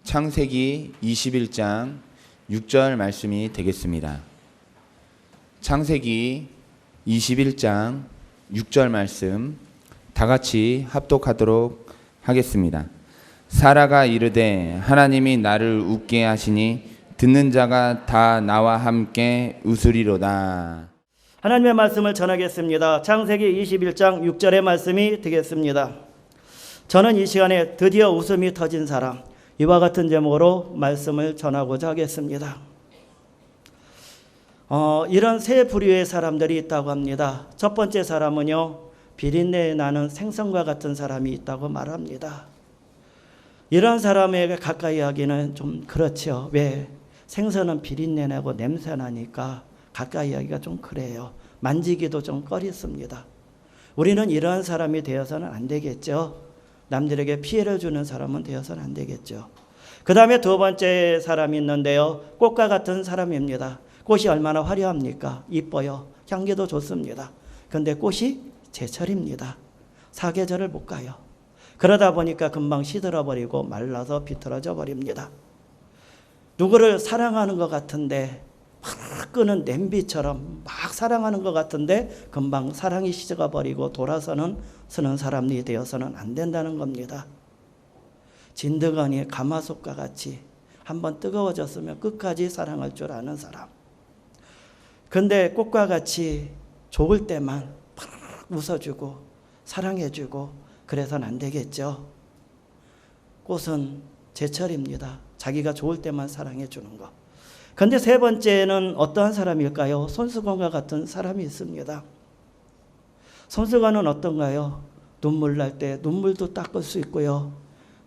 창세기 21장 6절 말씀이 되겠습니다. 창세기 21장 6절 말씀 다 같이 합독하도록 하겠습니다. 사라가 이르되 하나님이 나를 웃게 하시니 듣는 자가 다 나와 함께 웃으리로다. 하나님의 말씀을 전하겠습니다. 창세기 21장 6절의 말씀이 되겠습니다. 저는 이 시간에 드디어 웃음이 터진 사람, 이와 같은 제목으로 말씀을 전하고자 하겠습니다. 이런 세 부류의 사람들이 있다고 합니다. 첫 번째 사람은요, 비린내 나는 생선과 같은 사람이 있다고 말합니다. 이런 사람에게 가까이 하기는 좀 그렇죠. 왜? 생선은 비린내 나고 냄새 나니까 가까이 하기가 좀 그래요. 만지기도 좀 꺼리습니다. 우리는 이러한 사람이 되어서는 안 되겠죠. 남들에게 피해를 주는 사람은 되어서는 안 되겠죠. 그 다음에 두 번째 사람이 있는데요, 꽃과 같은 사람입니다. 꽃이 얼마나 화려합니까? 이뻐요. 향기도 좋습니다. 그런데 꽃이 제철입니다. 사계절을 못 가요. 그러다 보니까 금방 시들어버리고 말라서 비틀어져 버립니다. 누구를 사랑하는 것 같은데 막 끄는 냄비처럼 막 사랑하는 것 같은데 금방 사랑이 식어버리고 돌아서는 쓰는 사람이 되어서는 안 된다는 겁니다. 진드거니 가마솥과 같이 한번 뜨거워졌으면 끝까지 사랑할 줄 아는 사람. 근데 꽃과 같이 좋을 때만 팍 웃어주고 사랑해주고 그래서는 안 되겠죠. 꽃은 제철입니다. 자기가 좋을 때만 사랑해주는 것. 근데 세 번째는 어떠한 사람일까요? 손수건과 같은 사람이 있습니다. 손수건은 어떤가요? 눈물 날 때 눈물도 닦을 수 있고요.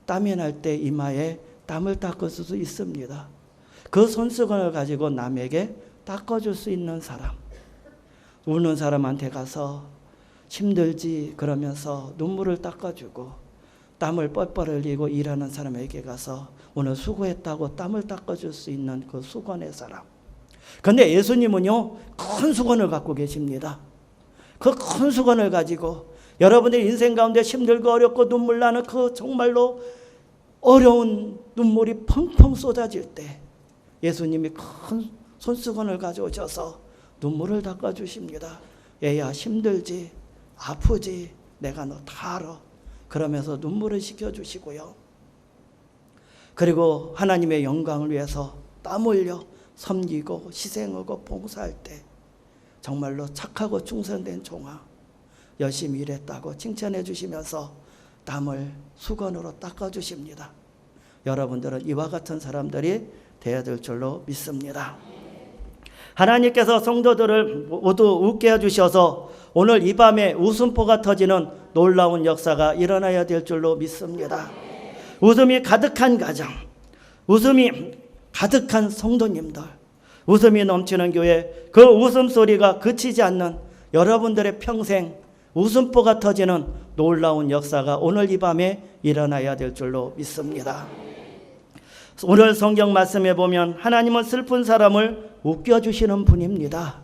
땀이 날 때 이마에 땀을 닦을 수도 있습니다. 그 손수건을 가지고 남에게 닦아줄 수 있는 사람. 우는 사람한테 가서 힘들지 그러면서 눈물을 닦아주고 땀을 뻘뻘 흘리고 일하는 사람에게 가서 오늘 수고했다고 땀을 닦아줄 수 있는 그 수건의 사람. 그런데 예수님은요, 큰 수건을 갖고 계십니다. 그 큰 수건을 가지고 여러분의 인생 가운데 힘들고 어렵고 눈물 나는 그 정말로 어려운 눈물이 펑펑 쏟아질 때 예수님이 큰 손수건을 가져오셔서 눈물을 닦아주십니다. 얘야 힘들지 아프지 내가 너 다 알아. 그러면서 눈물을 식혀주시고요. 그리고 하나님의 영광을 위해서 땀 흘려 섬기고 희생하고 봉사할 때 정말로 착하고 충성된 종아 열심히 일했다고 칭찬해 주시면서 땀을 수건으로 닦아주십니다. 여러분들은 이와 같은 사람들이 되어야 될 줄로 믿습니다. 하나님께서 성도들을 모두 웃게 해주셔서 오늘 이 밤에 웃음보가 터지는 놀라운 역사가 일어나야 될 줄로 믿습니다. 웃음이 가득한 가정, 웃음이 가득한 성도님들, 웃음이 넘치는 교회, 그 웃음소리가 그치지 않는 여러분들의 평생 웃음보가 터지는 놀라운 역사가 오늘 이 밤에 일어나야 될 줄로 믿습니다. 오늘 성경 말씀에 보면 하나님은 슬픈 사람을 웃겨주시는 분입니다.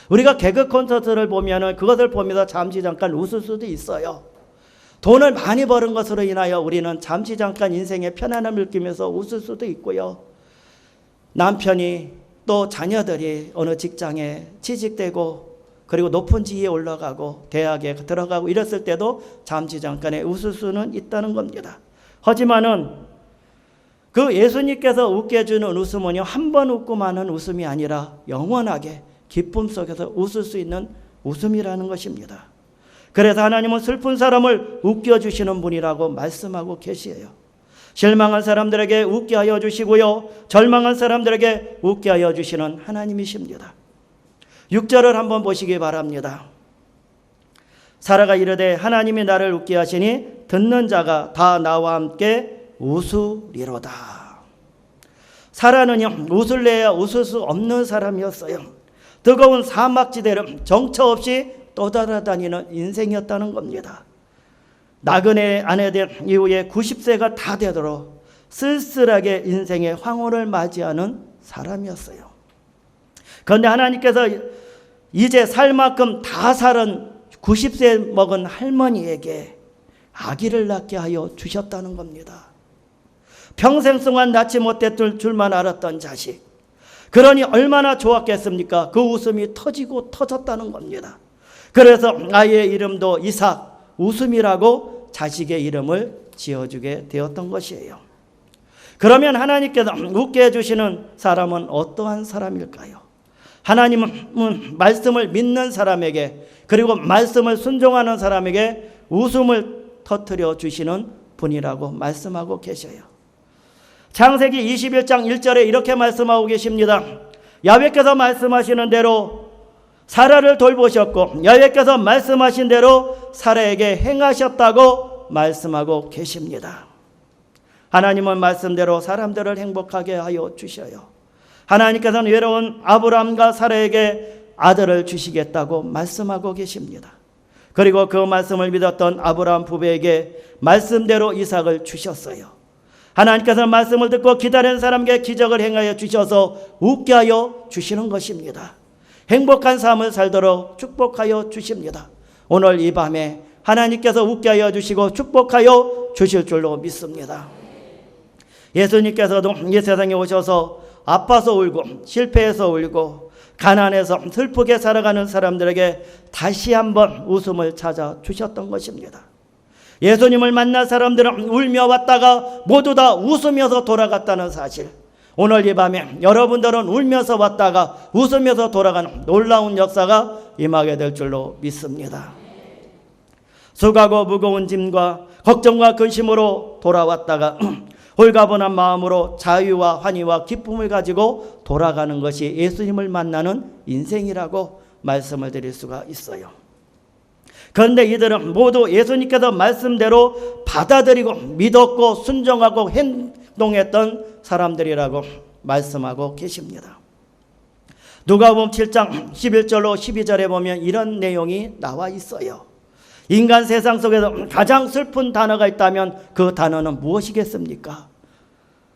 우리가 개그 콘서트를 보면 그것을 보면서 잠시 잠깐 웃을 수도 있어요. 돈을 많이 버는 것으로 인하여 우리는 잠시 잠깐 인생의 편안함을 느끼면서 웃을 수도 있고요. 남편이 또 자녀들이 어느 직장에 취직되고 그리고 높은 지위에 올라가고 대학에 들어가고 이랬을 때도 잠시 잠깐에 웃을 수는 있다는 겁니다. 하지만은 그 예수님께서 웃게 해주는 웃음은요, 한 번 웃고 마는 웃음이 아니라 영원하게 기쁨 속에서 웃을 수 있는 웃음이라는 것입니다. 그래서 하나님은 슬픈 사람을 웃겨주시는 분이라고 말씀하고 계시에요. 실망한 사람들에게 웃게 하여 주시고요, 절망한 사람들에게 웃게 하여 주시는 하나님이십니다. 6절을 한번 보시기 바랍니다. 사라가 이르되 하나님이 나를 웃게 하시니 듣는 자가 다 나와 함께 웃으리로다. 사라는요, 웃을래야 웃을 수 없는 사람이었어요. 뜨거운 사막지대를 정처 없이 떠돌아다니는 인생이었다는 겁니다. 나그네 아내 된 이후에 90세가 다 되도록 쓸쓸하게 인생의 황혼을 맞이하는 사람이었어요. 그런데 하나님께서 이제 살 만큼 다 살은 90세 먹은 할머니에게 아기를 낳게 하여 주셨다는 겁니다. 평생 동안 낳지 못했을 줄만 알았던 자식. 그러니 얼마나 좋았겠습니까? 그 웃음이 터지고 터졌다는 겁니다. 그래서 아이의 이름도 이삭, 웃음이라고 자식의 이름을 지어주게 되었던 것이에요. 그러면 하나님께서 웃게 해주시는 사람은 어떠한 사람일까요? 하나님은 말씀을 믿는 사람에게, 그리고 말씀을 순종하는 사람에게 웃음을 터뜨려 주시는 분이라고 말씀하고 계셔요. 창세기 21장 1절에 이렇게 말씀하고 계십니다. 야훼께서 말씀하시는 대로 사라를 돌보셨고 야훼께서 말씀하신 대로 사라에게 행하셨다고 말씀하고 계십니다. 하나님은 말씀대로 사람들을 행복하게 하여 주셔요. 하나님께서는 외로운 아브라함과 사라에게 아들을 주시겠다고 말씀하고 계십니다. 그리고 그 말씀을 믿었던 아브라함 부부에게 말씀대로 이삭을 주셨어요. 하나님께서는 말씀을 듣고 기다리는 사람에게 기적을 행하여 주셔서 웃게 하여 주시는 것입니다. 행복한 삶을 살도록 축복하여 주십니다. 오늘 이 밤에 하나님께서 웃게 하여 주시고 축복하여 주실 줄로 믿습니다. 예수님께서도 이 세상에 오셔서 아파서 울고 실패해서 울고 가난해서 슬프게 살아가는 사람들에게 다시 한번 웃음을 찾아 주셨던 것입니다. 예수님을 만난 사람들은 울며 왔다가 모두 다 웃으면서 돌아갔다는 사실, 오늘 이 밤에 여러분들은 울면서 왔다가 웃으면서 돌아가는 놀라운 역사가 임하게 될 줄로 믿습니다. 수고하고 무거운 짐과 걱정과 근심으로 돌아왔다가 홀가분한 마음으로 자유와 환희와 기쁨을 가지고 돌아가는 것이 예수님을 만나는 인생이라고 말씀을 드릴 수가 있어요. 그런데 이들은 모두 예수님께서 말씀대로 받아들이고 믿었고 순종하고 행동했던 사람들이라고 말씀하고 계십니다. 누가복음 7장 11절로 12절에 보면 이런 내용이 나와 있어요. 인간 세상 속에서 가장 슬픈 단어가 있다면 그 단어는 무엇이겠습니까?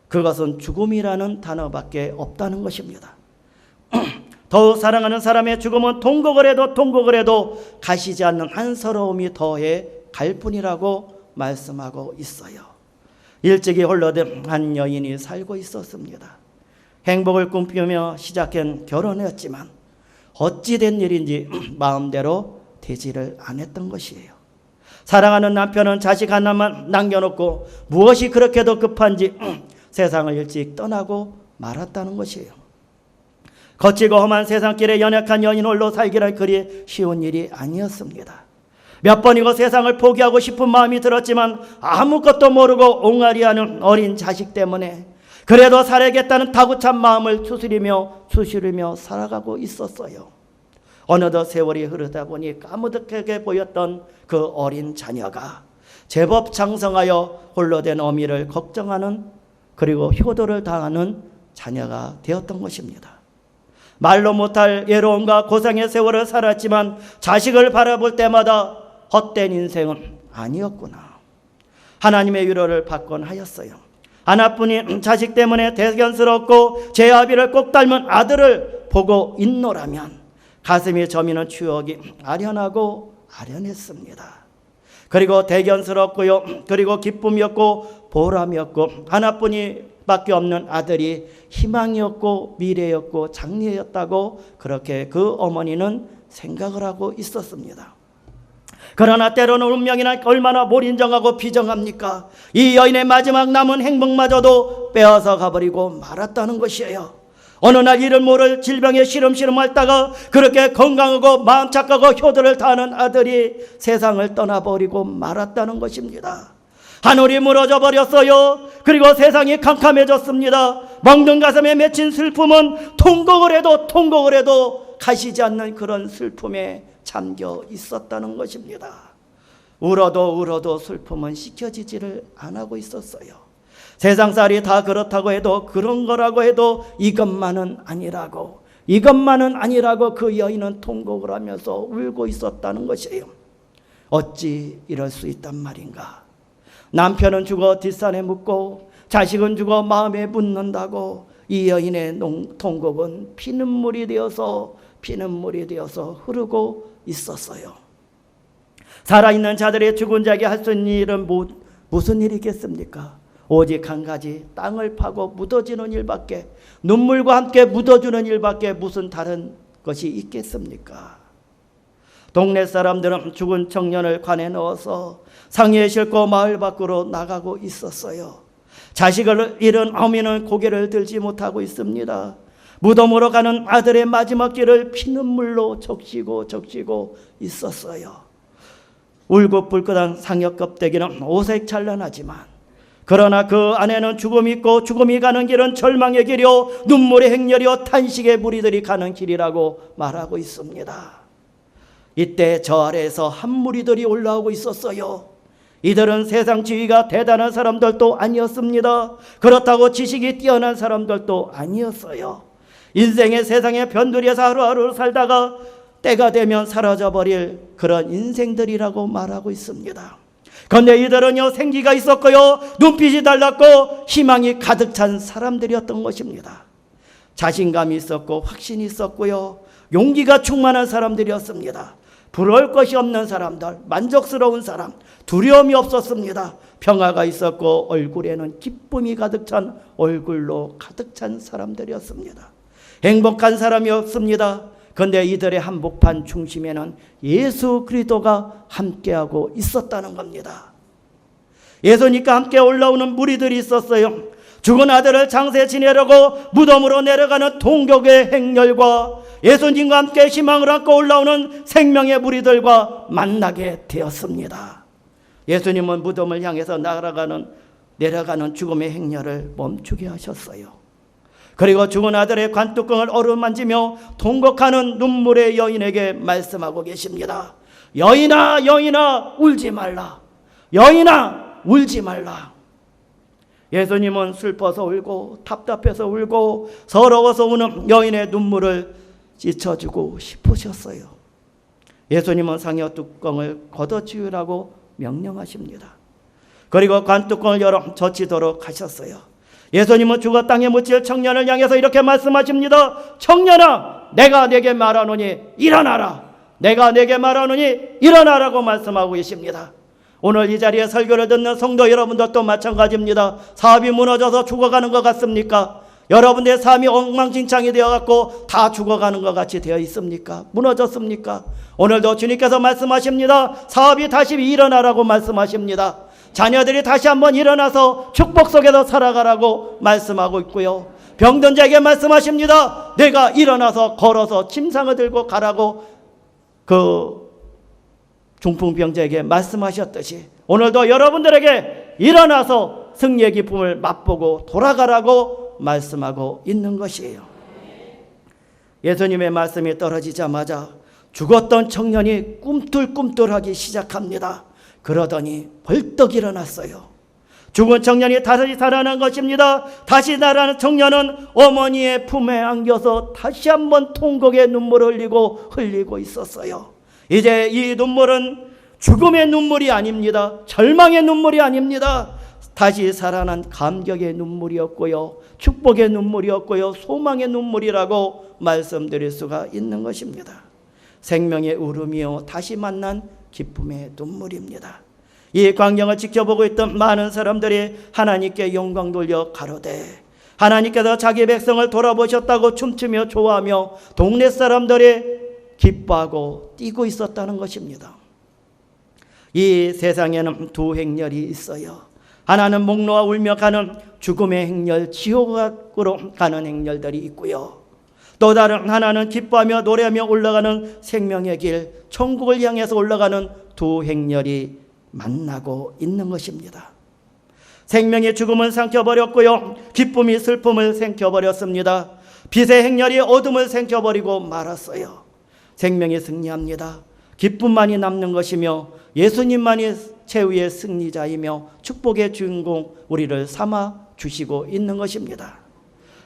그것은 죽음이라는 단어밖에 없다는 것입니다. 더욱 사랑하는 사람의 죽음은 통곡을 해도 가시지 않는 한서러움이 더해 갈 뿐이라고 말씀하고 있어요. 일찍이 홀로된 한 여인이 살고 있었습니다. 행복을 꿈꾸며 시작한 결혼이었지만 어찌된 일인지 마음대로 되지를 않았던 것이에요. 사랑하는 남편은 자식 하나만 남겨놓고 무엇이 그렇게도 급한지 세상을 일찍 떠나고 말았다는 것이에요. 거칠고 험한 세상길에 연약한 여인 홀로 살기란 그리 쉬운 일이 아니었습니다. 몇 번이고 세상을 포기하고 싶은 마음이 들었지만 아무것도 모르고 옹알이하는 어린 자식 때문에 그래도 살아야겠다는 다구찬 마음을 추스리며 살아가고 있었어요. 어느덧 세월이 흐르다 보니 까무득하게 보였던 그 어린 자녀가 제법 장성하여 홀로 된 어미를 걱정하는, 그리고 효도를 당하는 자녀가 되었던 것입니다. 말로 못할 외로움과 고생의 세월을 살았지만 자식을 바라볼 때마다 헛된 인생은 아니었구나. 하나님의 위로를 받곤 하였어요. 하나뿐인 자식 때문에 대견스럽고 제 아비를 꼭 닮은 아들을 보고 있노라면 가슴이 저미는 추억이 아련하고 아련했습니다. 그리고 대견스럽고요, 그리고 기쁨이었고 보람이었고 하나뿐이밖에 없는 아들이 희망이었고 미래였고 장래였다고 그렇게 그 어머니는 생각을 하고 있었습니다. 그러나 때로는 운명이나 얼마나 몰인정하고 비정합니까? 이 여인의 마지막 남은 행복마저도 빼앗아 가버리고 말았다는 것이에요. 어느 날 이를 모를 질병에 시름시름 앓다가 그렇게 건강하고 마음 착하고 효도를 다하는 아들이 세상을 떠나버리고 말았다는 것입니다. 하늘이 무너져 버렸어요. 그리고 세상이 캄캄해졌습니다. 먹는 가슴에 맺힌 슬픔은 통곡을 해도 가시지 않는 그런 슬픔에 잠겨 있었다는 것입니다. 울어도 슬픔은 식혀지지를 안 하고 있었어요. 세상살이 다 그렇다고 해도, 그런 거라고 해도 이것만은 아니라고 그 여인은 통곡을 하면서 울고 있었다는 것이에요. 어찌 이럴 수 있단 말인가? 남편은 죽어 뒷산에 묻고 자식은 죽어 마음에 묻는다고 이 여인의 통곡은 피눈물이 되어서 흐르고 있었어요. 살아있는 자들의 죽은 자에게 할 수 있는 일은 무슨 일이겠습니까? 오직 한 가지, 땅을 파고 묻어지는 일밖에, 눈물과 함께 묻어주는 일밖에 무슨 다른 것이 있겠습니까? 동네 사람들은 죽은 청년을 관에 넣어서 상의에 싣고 마을 밖으로 나가고 있었어요. 자식을 잃은 어미는 고개를 들지 못하고 있습니다. 무덤으로 가는 아들의 마지막 길을 피눈물로 적시고 있었어요. 울긋불긋한 상역 껍데기는 오색 찬란하지만, 그러나 그 안에는 죽음이 있고, 죽음이 가는 길은 절망의 길이요 눈물의 행렬이요 탄식의 무리들이 가는 길이라고 말하고 있습니다. 이때 저 아래에서 한 무리들이 올라오고 있었어요. 이들은 세상 지위가 대단한 사람들도 아니었습니다. 그렇다고 지식이 뛰어난 사람들도 아니었어요. 인생의 세상의 변두리에서 하루하루 살다가 때가 되면 사라져버릴 그런 인생들이라고 말하고 있습니다. 그런데 이들은요, 생기가 있었고요, 눈빛이 달랐고 희망이 가득 찬 사람들이었던 것입니다. 자신감이 있었고 확신이 있었고요, 용기가 충만한 사람들이었습니다. 부러울 것이 없는 사람들, 만족스러운 사람, 두려움이 없었습니다. 평화가 있었고 얼굴에는 기쁨이 가득 찬 얼굴로 가득 찬 사람들이었습니다. 행복한 사람이었습니다. 그런데 이들의 한복판 중심에는 예수 그리스도가 함께하고 있었다는 겁니다. 예수님과 함께 올라오는 무리들이 있었어요. 죽은 아들을 장세 지내려고 무덤으로 내려가는 동족의 행렬과 예수님과 함께 희망을 안고 올라오는 생명의 무리들과 만나게 되었습니다. 예수님은 무덤을 향해서 내려가는 죽음의 행렬을 멈추게 하셨어요. 그리고 죽은 아들의 관뚜껑을 어루만지며 통곡하는 눈물의 여인에게 말씀하고 계십니다. 여인아, 여인아, 울지 말라. 여인아, 울지 말라. 예수님은 슬퍼서 울고 답답해서 울고 서러워서 우는 여인의 눈물을 씻어주고 싶으셨어요. 예수님은 상여 뚜껑을 걷어치우라고 명령하십니다. 그리고 관뚜껑을 열어 젖히도록 하셨어요. 예수님은 죽어 땅에 묻힐 청년을 향해서 이렇게 말씀하십니다. 청년아, 내가 내게 말하노니 일어나라. 내가 내게 말하노니 일어나라고 말씀하고 계십니다. 오늘 이 자리에 설교를 듣는 성도 여러분들도 마찬가지입니다. 사업이 무너져서 죽어가는 것 같습니까? 여러분들의 삶이 엉망진창이 되어갖고 다 죽어가는 것 같이 되어 있습니까? 무너졌습니까? 오늘도 주님께서 말씀하십니다. 사업이 다시 일어나라고 말씀하십니다. 자녀들이 다시 한번 일어나서 축복 속에서 살아가라고 말씀하고 있고요. 병든 자에게 말씀하십니다. 내가 일어나서 걸어서 침상을 들고 가라고 그 중풍병자에게 말씀하셨듯이 오늘도 여러분들에게 일어나서 승리의 기쁨을 맛보고 돌아가라고 말씀하고 있는 것이에요. 예수님의 말씀이 떨어지자마자 죽었던 청년이 꿈틀꿈틀하기 시작합니다. 그러더니 벌떡 일어났어요. 죽은 청년이 다시 살아난 것입니다. 다시 살아난 청년은 어머니의 품에 안겨서 다시 한번 통곡의 눈물을 흘리고 있었어요. 이제 이 눈물은 죽음의 눈물이 아닙니다. 절망의 눈물이 아닙니다. 다시 살아난 감격의 눈물이었고요, 축복의 눈물이었고요, 소망의 눈물이라고 말씀드릴 수가 있는 것입니다. 생명의 울음이요, 다시 만난 기쁨의 눈물입니다. 이 광경을 지켜보고 있던 많은 사람들이 하나님께 영광 돌려 가로되 하나님께서 자기 백성을 돌아보셨다고 춤추며 좋아하며 동네 사람들이 기뻐하고 뛰고 있었다는 것입니다. 이 세상에는 두 행렬이 있어요. 하나는 목 놓아 울며 가는 죽음의 행렬, 지옥으로 가는 행렬들이 있고요. 또 다른 하나는 기뻐하며 노래하며 올라가는 생명의 길, 천국을 향해서 올라가는 두 행렬이 만나고 있는 것입니다. 생명의 죽음을 삼켜버렸고요, 기쁨이 슬픔을 삼켜버렸습니다. 빛의 행렬이 어둠을 삼켜버리고 말았어요. 생명이 승리합니다. 기쁨만이 남는 것이며 예수님만이 최후의 승리자이며 축복의 주인공 우리를 삼아 주시고 있는 것입니다.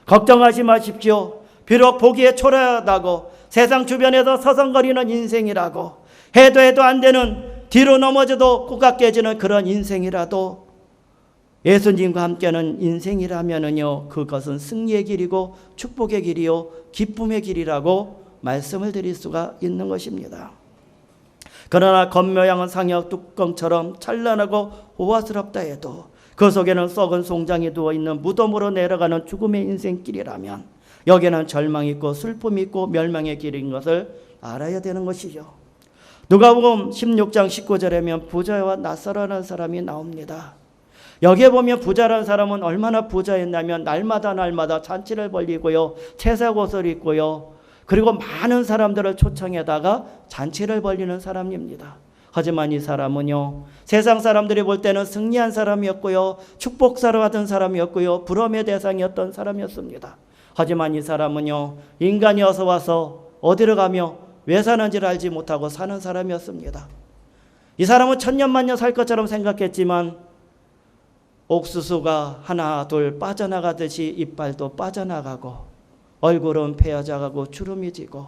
걱정하지 마십시오. 비록 보기에 초라하다고 세상 주변에서 서성거리는 인생이라고 해도 안 되는, 뒤로 넘어져도 코가 깨지는 그런 인생이라도 예수님과 함께하는 인생이라면요, 그것은 승리의 길이고 축복의 길이요 기쁨의 길이라고 말씀을 드릴 수가 있는 것입니다. 그러나 겉모양은 상여 뚜껑처럼 찬란하고 호화스럽다 해도 그 속에는 썩은 송장이 누워있는 무덤으로 내려가는 죽음의 인생길이라면 여기에는 절망이 있고 슬픔이 있고 멸망의 길인 것을 알아야 되는 것이죠. 누가복음 16장 19절에 보면 부자와 나사로라는 사람이 나옵니다. 여기에 보면 부자라는 사람은 얼마나 부자였냐면 날마다 잔치를 벌리고요, 채색옷을 입고요, 그리고 많은 사람들을 초청해다가 잔치를 벌리는 사람입니다. 하지만 이 사람은요, 세상 사람들이 볼 때는 승리한 사람이었고요, 축복사를 받은 사람이었고요, 부러움의 대상이었던 사람이었습니다. 하지만 이 사람은요, 인간이어서 와서 어디를 가며 왜 사는지를 알지 못하고 사는 사람이었습니다. 이 사람은 천년만년 살 것처럼 생각했지만 옥수수가 하나 둘 빠져나가듯이 이빨도 빠져나가고 얼굴은 페어져가고 주름이 지고,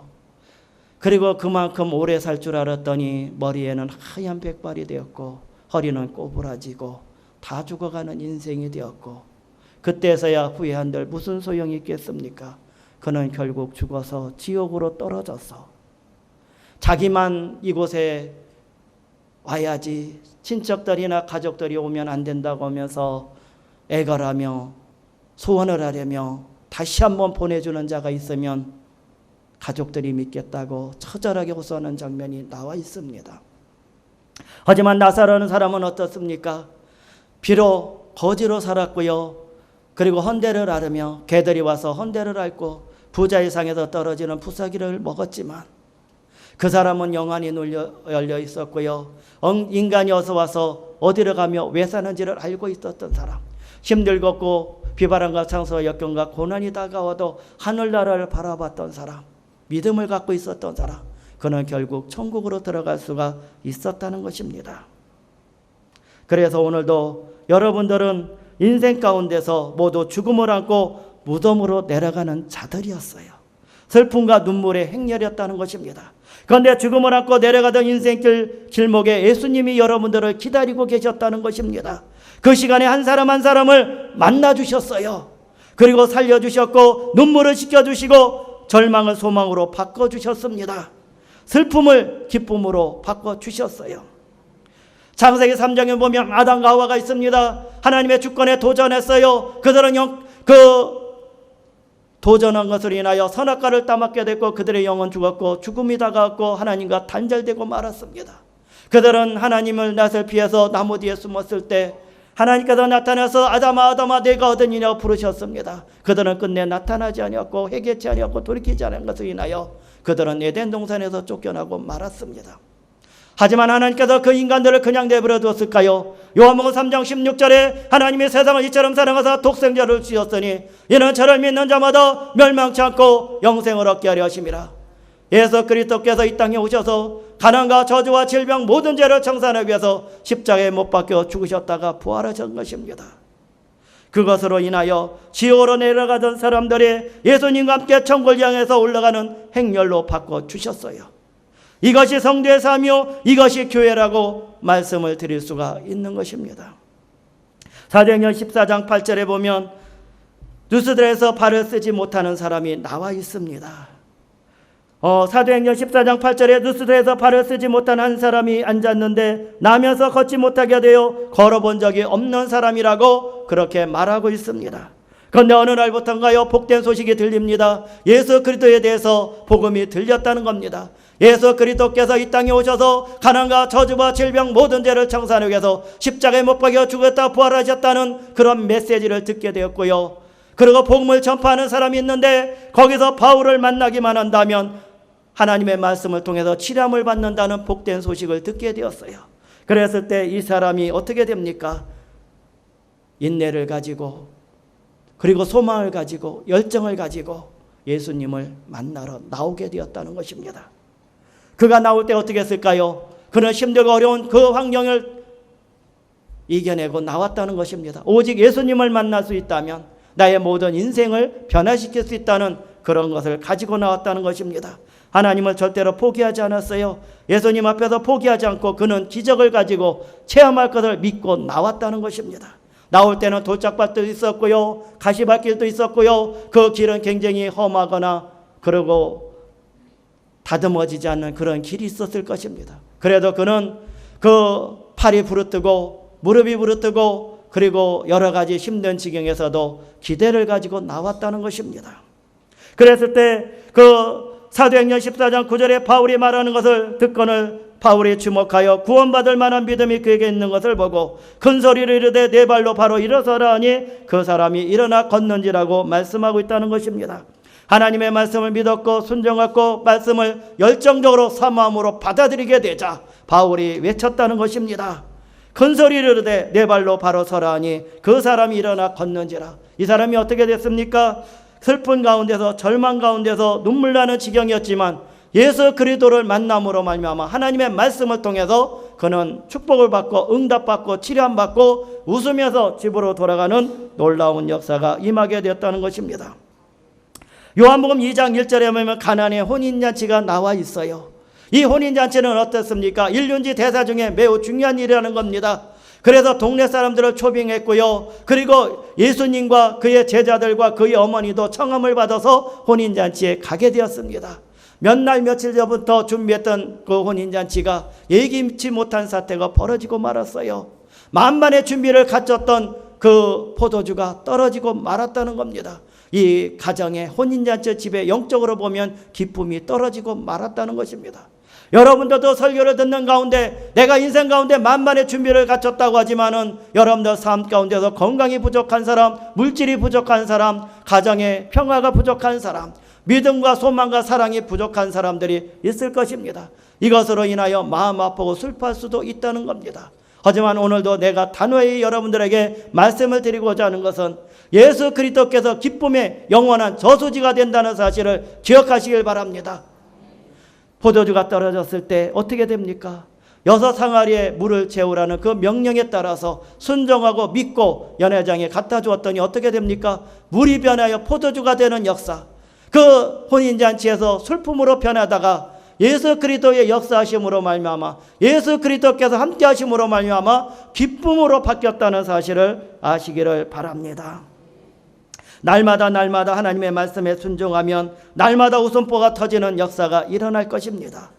그리고 그만큼 오래 살 줄 알았더니 머리에는 하얀 백발이 되었고 허리는 꼬부라지고 다 죽어가는 인생이 되었고, 그때서야 후회한들 무슨 소용이 있겠습니까? 그는 결국 죽어서 지옥으로 떨어져서 자기만 이곳에 와야지 친척들이나 가족들이 오면 안 된다고 하면서 애걸하며 소원을 하려며 다시 한번 보내주는 자가 있으면 가족들이 믿겠다고 처절하게 호소하는 장면이 나와 있습니다. 하지만 나사로라는 사람은 어떻습니까? 비록 거지로 살았고요, 그리고 헌대를 앓으며 개들이 와서 헌대를 앓고 부자의 상에서 떨어지는 부사기를 먹었지만 그 사람은 영안이 열려 있었고요, 인간이 어서 와서 어디를 가며 왜 사는지를 알고 있었던 사람, 힘들고 비바람과 창수와 역경과 고난이 다가와도 하늘나라를 바라봤던 사람, 믿음을 갖고 있었던 사람, 그는 결국 천국으로 들어갈 수가 있었다는 것입니다. 그래서 오늘도 여러분들은 인생 가운데서 모두 죽음을 안고 무덤으로 내려가는 자들이었어요. 슬픔과 눈물의 행렬이었다는 것입니다. 그런데 죽음을 안고 내려가던 인생길 길목에 예수님이 여러분들을 기다리고 계셨다는 것입니다. 그 시간에 한 사람 한 사람을 만나주셨어요. 그리고 살려주셨고 눈물을 씻겨주시고 절망을 소망으로 바꿔주셨습니다. 슬픔을 기쁨으로 바꿔주셨어요. 창세기 3장에 보면 아담과 하와가 있습니다. 하나님의 주권에 도전했어요. 그들은 도전한 것으로 인하여 선악과를 따먹게 됐고 그들의 영은 죽었고 죽음이 다가왔고 하나님과 단절되고 말았습니다. 그들은 하나님을 낯을 피해서 나무 뒤에 숨었을 때 하나님께서 나타나서 아담아 내가 어디냐고 부르셨습니다. 그들은 끝내 나타나지 아니었고 회개치 아니었고 돌이키지 않은 것으로 인하여 그들은 에덴 동산에서 쫓겨나고 말았습니다. 하지만 하나님께서 그 인간들을 그냥 내버려 두었을까요? 요한복음 3장 16절에 하나님이 세상을 이처럼 사랑하사 독생자를 주셨으니 이는 저를 믿는 자마다 멸망치 않고 영생을 얻게 하려 하심이라. 예수 그리스도께서 이 땅에 오셔서 가난과 저주와 질병 모든 죄를 청산하기 위해서 십자가에 못 박혀 죽으셨다가 부활하신 것입니다. 그것으로 인하여 지옥으로 내려가던 사람들이 예수님과 함께 천국을 향해서 올라가는 행렬로 바꿔주셨어요. 이것이 성도의 삶이요 이것이 교회라고 말씀을 드릴 수가 있는 것입니다. 사도행전 14장 8절에 보면 누스드라에서 발을 쓰지 못하는 사람이 나와 있습니다. 사도행전 14장 8절에 누스드라에서 발을 쓰지 못한 한 사람이 앉았는데 나면서 걷지 못하게 되어 걸어본 적이 없는 사람이라고 그렇게 말하고 있습니다. 그런데 어느 날부터인가요? 복된 소식이 들립니다. 예수 그리스도에 대해서 복음이 들렸다는 겁니다. 예수 그리스도께서 이 땅에 오셔서 가난과 저주와 질병 모든 죄를 청산하기 위해서 십자가에 못 박혀 죽었다 부활하셨다는 그런 메시지를 듣게 되었고요. 그리고 복음을 전파하는 사람이 있는데 거기서 바울을 만나기만 한다면 하나님의 말씀을 통해서 치료함을 받는다는 복된 소식을 듣게 되었어요. 그랬을 때 이 사람이 어떻게 됩니까? 인내를 가지고 그리고 소망을 가지고 열정을 가지고 예수님을 만나러 나오게 되었다는 것입니다. 그가 나올 때 어떻게 했을까요? 그는 힘들고 어려운 그 환경을 이겨내고 나왔다는 것입니다. 오직 예수님을 만날 수 있다면 나의 모든 인생을 변화시킬 수 있다는 그런 것을 가지고 나왔다는 것입니다. 하나님을 절대로 포기하지 않았어요. 예수님 앞에서 포기하지 않고 그는 기적을 가지고 체험할 것을 믿고 나왔다는 것입니다. 나올 때는 돌짝밭도 있었고요, 가시밭길도 있었고요, 그 길은 굉장히 험하거나 그리고 다듬어지지 않는 그런 길이 있었을 것입니다. 그래도 그는 그 팔이 부르뜨고 무릎이 부르뜨고 그리고 여러 가지 힘든 지경에서도 기대를 가지고 나왔다는 것입니다. 그랬을 때 그 사도행전 14장 9절에 바울이 말하는 것을 듣고는 바울이 주목하여 구원받을 만한 믿음이 그에게 있는 것을 보고 큰 소리를 이르되 네 발로 바로 일어서라 하니 그 사람이 일어나 걷는지라고 말씀하고 있다는 것입니다. 하나님의 말씀을 믿었고 순종했고 말씀을 열정적으로 사모함으로 받아들이게 되자 바울이 외쳤다는 것입니다. 큰 소리를 이르되 네 발로 바로 서라 하니 그 사람이 일어나 걷는지라. 이 사람이 어떻게 됐습니까? 슬픈 가운데서 절망 가운데서 눈물 나는 지경이었지만 예수 그리스도를 만남으로 말미암아 하나님의 말씀을 통해서 그는 축복을 받고 응답받고 치료받고 웃으면서 집으로 돌아가는 놀라운 역사가 임하게 되었다는 것입니다. 요한복음 2장 1절에 보면 가나안의 혼인잔치가 나와 있어요. 이 혼인잔치는 어떻습니까? 일륜지 대사 중에 매우 중요한 일이라는 겁니다. 그래서 동네 사람들을 초빙했고요. 그리고 예수님과 그의 제자들과 그의 어머니도 청함을 받아서 혼인잔치에 가게 되었습니다. 몇 날 며칠 전부터 준비했던 그 혼인잔치가 예기치 못한 사태가 벌어지고 말았어요. 만반의 준비를 갖췄던 그 포도주가 떨어지고 말았다는 겁니다. 이 가정의 혼인잔치 집에 영적으로 보면 기쁨이 떨어지고 말았다는 것입니다. 여러분들도 설교를 듣는 가운데 내가 인생 가운데 만반의 준비를 갖췄다고 하지만은 여러분들 삶 가운데서 건강이 부족한 사람, 물질이 부족한 사람, 가정의 평화가 부족한 사람, 믿음과 소망과 사랑이 부족한 사람들이 있을 것입니다. 이것으로 인하여 마음 아프고 슬퍼할 수도 있다는 겁니다. 하지만 오늘도 내가 단호히 여러분들에게 말씀을 드리고자 하는 것은 예수 그리스도께서 기쁨의 영원한 저수지가 된다는 사실을 기억하시길 바랍니다. 포도주가 떨어졌을 때 어떻게 됩니까? 6항아리에 물을 채우라는 그 명령에 따라서 순종하고 믿고 연회장에 갖다 주었더니 어떻게 됩니까? 물이 변하여 포도주가 되는 역사. 그 혼인잔치에서 슬픔으로 변하다가 예수 그리스도의 역사하심으로 말미암아 예수 그리스도께서 함께 하심으로 말미암아 기쁨으로 바뀌었다는 사실을 아시기를 바랍니다. 날마다 하나님의 말씀에 순종하면 날마다 웃음보가 터지는 역사가 일어날 것입니다.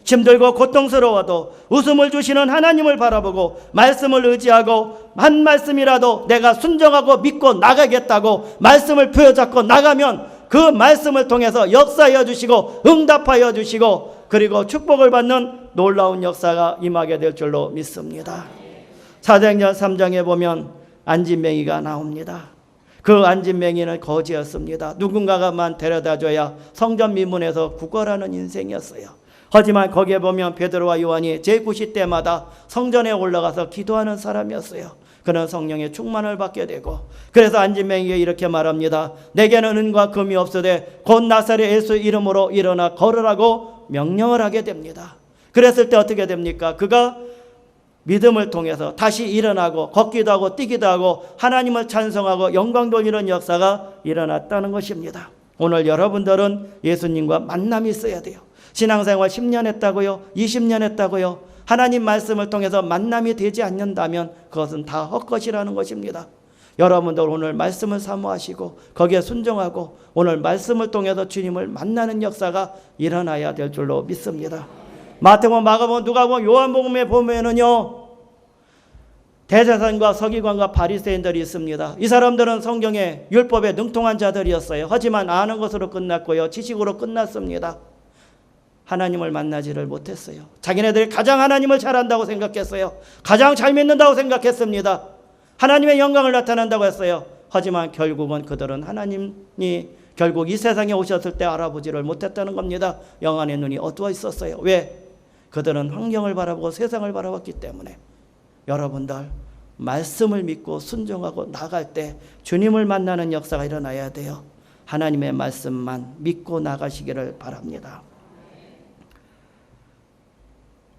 힘들고 고통스러워도 웃음을 주시는 하나님을 바라보고 말씀을 의지하고 한 말씀이라도 내가 순종하고 믿고 나가겠다고 말씀을 부여잡고 나가면 그 말씀을 통해서 역사하여 주시고 응답하여 주시고 그리고 축복을 받는 놀라운 역사가 임하게 될 줄로 믿습니다. 사도행전 3장에 보면 안진뱅이가 나옵니다. 그 안진뱅이는 거지였습니다. 누군가가만 데려다줘야 성전 미문에서 구걸하는 인생이었어요. 하지만 거기에 보면 베드로와 요한이 제9시 때마다 성전에 올라가서 기도하는 사람이었어요. 그는 성령의 충만을 받게 되고 그래서 안진뱅이가 이렇게 말합니다. 내게는 은과 금이 없으되 곧 나사렛 예수 이름으로 일어나 걸으라고 명령을 하게 됩니다. 그랬을 때 어떻게 됩니까? 그가 믿음을 통해서 다시 일어나고 걷기도 하고 뛰기도 하고 하나님을 찬송하고 영광 돌리는 역사가 일어났다는 것입니다. 오늘 여러분들은 예수님과 만남이 있어야 돼요. 신앙생활 10년 했다고요? 20년 했다고요? 하나님 말씀을 통해서 만남이 되지 않는다면 그것은 다 헛것이라는 것입니다. 여러분들 오늘 말씀을 사모하시고 거기에 순종하고 오늘 말씀을 통해서 주님을 만나는 역사가 일어나야 될 줄로 믿습니다. 마태복음, 마가복음, 누가복음, 요한복음에 보면은요 대제사장과 서기관과 바리새인들이 있습니다. 이 사람들은 성경의 율법에 능통한 자들이었어요. 하지만 아는 것으로 끝났고요 지식으로 끝났습니다. 하나님을 만나지를 못했어요. 자기네들이 가장 하나님을 잘한다고 생각했어요. 가장 잘 믿는다고 생각했습니다. 하나님의 영광을 나타낸다고 했어요. 하지만 결국은 그들은 하나님이 결국 이 세상에 오셨을 때 알아보지를 못했다는 겁니다. 영안의 눈이 어두워 있었어요. 왜? 그들은 환경을 바라보고 세상을 바라봤기 때문에. 여러분들 말씀을 믿고 순종하고 나갈 때 주님을 만나는 역사가 일어나야 돼요. 하나님의 말씀만 믿고 나가시기를 바랍니다.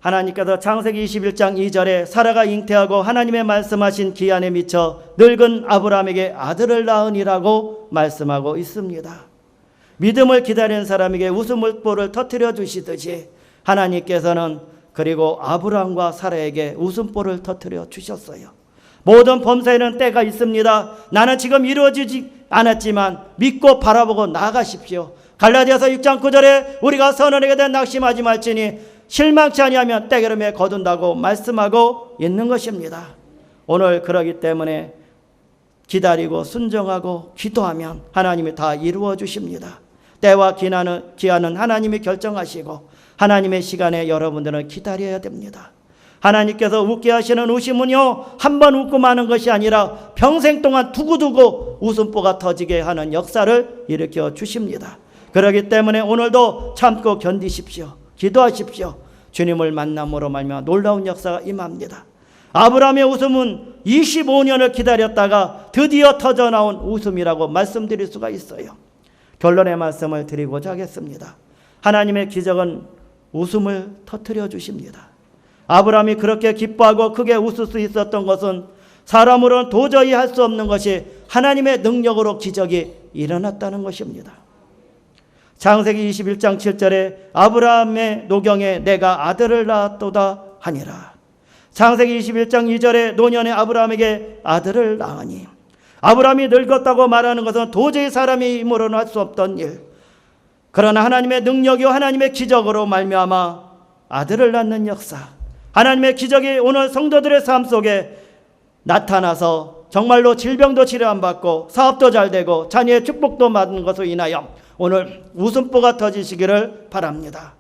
하나님께서 창세기 21장 2절에 사라가 잉태하고 하나님의 말씀하신 기한에 미쳐 늙은 아브라함에게 아들을 낳으니라고 말씀하고 있습니다. 믿음을 기다리는 사람에게 웃음보를 터뜨려 주시듯이 하나님께서는 그리고 아브라함과 사라에게 웃음보를 터뜨려 주셨어요. 모든 범사에는 때가 있습니다. 나는 지금 이루어지지 않았지만 믿고 바라보고 나아가십시오. 갈라디아서 6장 9절에 우리가 선언하게 된 낙심하지 말지니 실망치 아니하면 때기름에 거둔다고 말씀하고 있는 것입니다. 오늘 그러기 때문에 기다리고 순종하고 기도하면 하나님이 다 이루어 주십니다. 때와 기한은 하나님이 결정하시고 하나님의 시간에 여러분들은 기다려야 됩니다. 하나님께서 웃게 하시는 웃음은요, 한 번 웃고 마는 것이 아니라 평생 동안 두고두고 웃음보가 터지게 하는 역사를 일으켜 주십니다. 그렇기 때문에 오늘도 참고 견디십시오. 기도하십시오. 주님을 만남으로 말미암아 놀라운 역사가 임합니다. 아브라함의 웃음은 25년을 기다렸다가 드디어 터져나온 웃음이라고 말씀드릴 수가 있어요. 결론의 말씀을 드리고자 하겠습니다. 하나님의 기적은 웃음을 터뜨려 주십니다. 아브라함이 그렇게 기뻐하고 크게 웃을 수 있었던 것은 사람으로는 도저히 할 수 없는 것이 하나님의 능력으로 기적이 일어났다는 것입니다. 창세기 21장 7절에 아브라함의 노경에 내가 아들을 낳았도다 하니라. 창세기 21장 2절에 노년의 아브라함에게 아들을 낳으니, 아브라함이 늙었다고 말하는 것은 도저히 사람의 힘으로는 할 수 없던 일, 그러나 하나님의 능력이요 하나님의 기적으로 말미암아 아들을 낳는 역사, 하나님의 기적이 오늘 성도들의 삶 속에 나타나서 정말로 질병도 치료 안 받고 사업도 잘 되고 자녀의 축복도 받는 것으로 인하여 오늘 웃음보가 터지시기를 바랍니다.